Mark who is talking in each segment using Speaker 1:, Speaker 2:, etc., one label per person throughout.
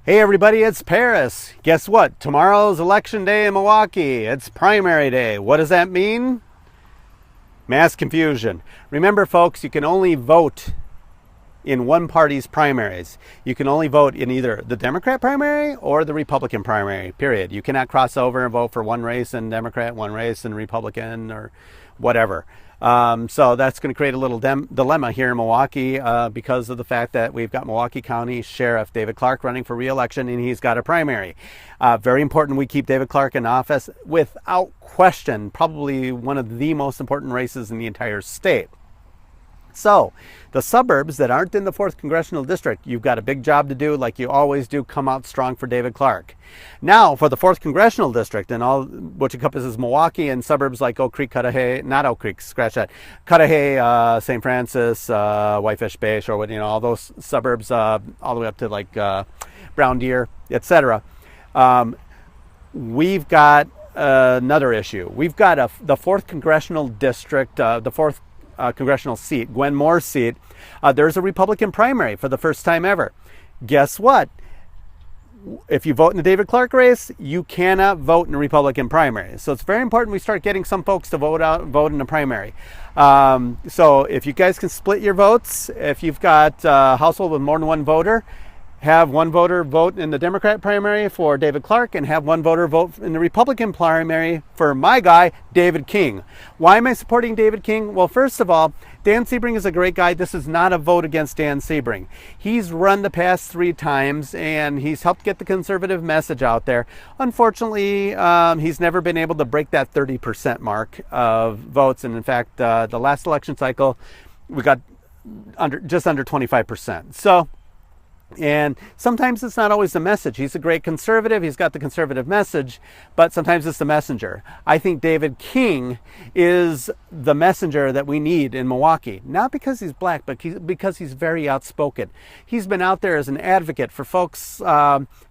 Speaker 1: Hey everybody, it's Paris. Guess what? Tomorrow's election day in Milwaukee. It's primary day. What does that mean? Mass confusion. Remember folks, you can only vote in one party's primaries. You can only vote in either the Democrat primary or the Republican primary, period. You cannot cross over and vote for one race in Democrat, one race in Republican, or whatever. So that's going to create a little dilemma here in Milwaukee because of the fact that we've got Milwaukee County Sheriff David Clark running for re-election, and he's got a primary. Very important we keep David Clark in office. Without question, probably one of the most important races in the entire state. So the suburbs that aren't in the 4th Congressional District, you've got a big job to do, like you always do. Come out strong for David Clark. Now for the 4th Congressional District and all which encompasses Milwaukee and suburbs like Oak Creek, Cudahy, not Oak Creek, scratch that, Cudahy, St. Francis, Whitefish Bay, Shorewood, all those suburbs all the way up to like Brown Deer, etc. We've got another issue. We've got the 4th Congressional District, the 4th congressional seat, Gwen Moore's seat. There's a Republican primary for the first time ever. Guess what? If you vote in the David Clark race, you cannot vote in a Republican primary. So it's very important we start getting some folks to vote in the primary. So if you guys can split your votes, if you've got a household with more than one voter, have one voter vote in the Democrat primary for David Clark and have one voter vote in the Republican primary for my guy, David King. Why am I supporting David King? Well, first of all, Dan Sebring is a great guy. This is not a vote against Dan Sebring. He's run the past 3 times and he's helped get the conservative message out there. Unfortunately, he's never been able to break that 30% mark of votes. And in fact, the last election cycle, we got just under 25%. So, and sometimes it's not always the message. He's a great conservative. He's got the conservative message, but sometimes it's the messenger. I think David King is the messenger that we need in Milwaukee, not because he's black, but because he's very outspoken. He's been out there as an advocate for folks,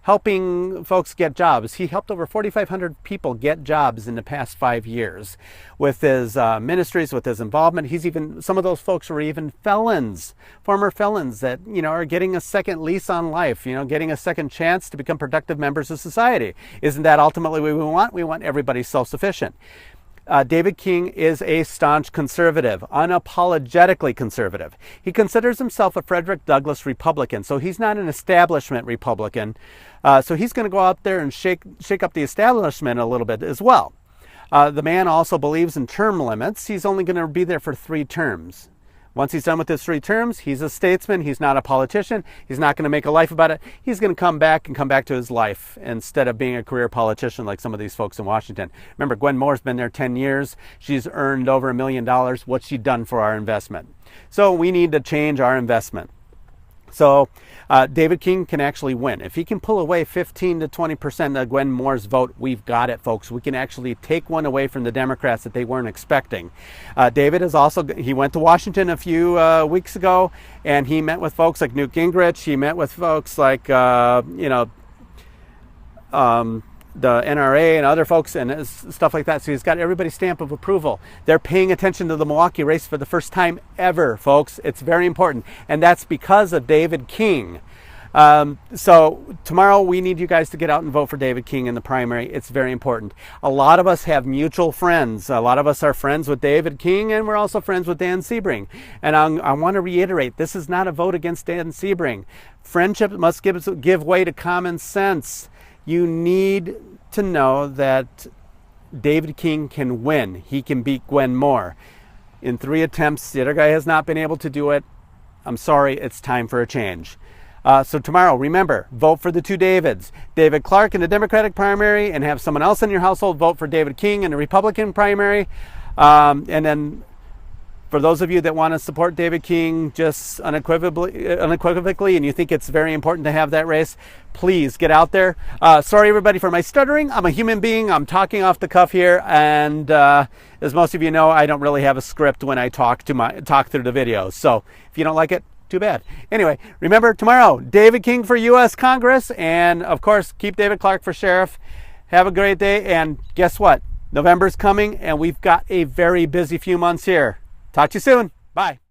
Speaker 1: helping folks get jobs. He helped over 4,500 people get jobs in the past 5 years with his ministries, with his involvement. Some of those folks were even felons, former felons that, are getting a second lease on life, getting a second chance to become productive members of society. Isn't that ultimately what we want? We want everybody self-sufficient. David King is a staunch conservative, unapologetically conservative. He considers himself a Frederick Douglass Republican, so he's not an establishment Republican. So he's going to go out there and shake up the establishment a little bit as well. The man also believes in term limits. He's only going to be there for 3 terms. Once he's done with his 3 terms, he's a statesman. He's not a politician. He's not going to make a life about it. He's going to come back to his life instead of being a career politician like some of these folks in Washington. Remember, Gwen Moore's been there 10 years. She's earned over $1 million. What's she done for our investment? So we need to change our investment. So David King can actually win. If he can pull away 15 to 20% of Gwen Moore's vote, we've got it, folks. We can actually take one away from the Democrats that they weren't expecting. David he went to Washington a few weeks ago, and he met with folks like Newt Gingrich. He met with folks like, the NRA and other folks and stuff like that. So he's got everybody's stamp of approval. They're paying attention to the Milwaukee race for the first time ever, folks. It's very important. And that's because of David King. So tomorrow we need you guys to get out and vote for David King in the primary. It's very important. A lot of us have mutual friends. A lot of us are friends with David King, and we're also friends with Dan Sebring. And I want to reiterate, this is not a vote against Dan Sebring. Friendship must give way to common sense. You need to know that David King can win. He can beat Gwen Moore. In 3 attempts, the other guy has not been able to do it. I'm sorry, it's time for a change. So tomorrow, remember, vote for the 2 Davids. David Clark in the Democratic primary, and have someone else in your household vote for David King in the Republican primary. And then for those of you that want to support David King just unequivocally, and you think it's very important to have that race, please get out there. Sorry, everybody, for my stuttering. I'm a human being. I'm talking off the cuff here, and as most of you know, I don't really have a script when I talk through the videos. So if you don't like it, too bad. Anyway, remember, tomorrow, David King for U.S. Congress, and of course, keep David Clark for sheriff. Have a great day, and guess what? November's coming, and we've got a very busy few months here. Talk to you soon. Bye.